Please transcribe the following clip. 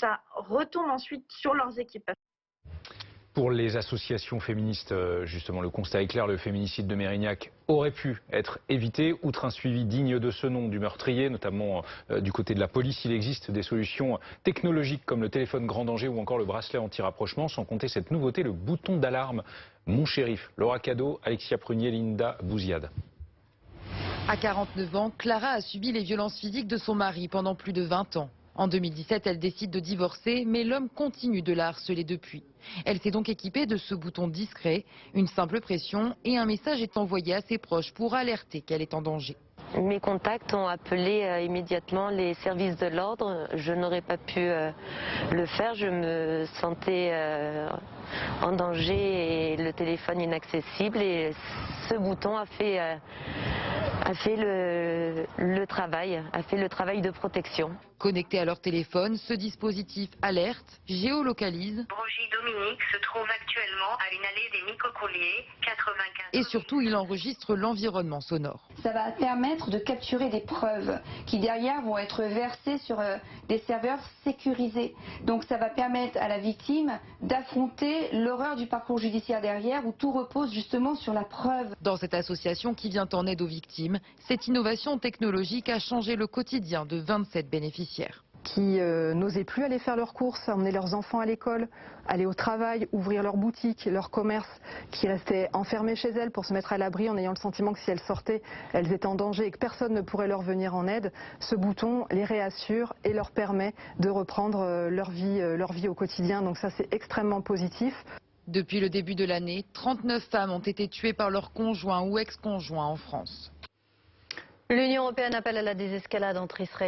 Ça retombe ensuite sur leurs équipes. Pour les associations féministes, justement, le constat est clair, le féminicide de Mérignac aurait pu être évité. Outre un suivi digne de ce nom du meurtrier, notamment du côté de la police, il existe des solutions technologiques comme le téléphone grand danger ou encore le bracelet anti-rapprochement, sans compter cette nouveauté, le bouton d'alarme Mon Shérif. Laura Cadeau, Alexia Prunier, Linda Bouziade. À 49 ans, Clara a subi les violences physiques de son mari pendant plus de 20 ans. En 2017, elle décide de divorcer, mais l'homme continue de la harceler depuis. Elle s'est donc équipée de ce bouton discret, une simple pression et un message est envoyé à ses proches pour alerter qu'elle est en danger. Mes contacts ont appelé immédiatement les services de l'ordre. Je n'aurais pas pu le faire, je me sentais en danger et le téléphone inaccessible. Et ce bouton a fait le travail de protection. Connecté à leur téléphone, ce dispositif alerte, géolocalise Brogy Dominique se trouve actuellement à une allée des Micocouliers, 95. et surtout il enregistre l'environnement sonore. Ça va permettre de capturer des preuves qui derrière vont être versées sur des serveurs sécurisés. Donc ça va permettre à la victime d'affronter l'horreur du parcours judiciaire derrière où tout repose justement sur la preuve. Dans cette association qui vient en aide aux victimes, cette innovation technologique a changé le quotidien de 27 bénéficiaires. Qui n'osaient plus aller faire leurs courses, emmener leurs enfants à l'école, aller au travail, ouvrir leur boutique, leur commerce, qui restaient enfermées chez elles pour se mettre à l'abri en ayant le sentiment que si elles sortaient, elles étaient en danger et que personne ne pourrait leur venir en aide. Ce bouton les réassure et leur permet de reprendre leur vie au quotidien. Donc ça, c'est extrêmement positif. Depuis le début de l'année, 39 femmes ont été tuées par leur conjoint ou ex-conjoint en France. L'Union européenne appelle à la désescalade entre Israël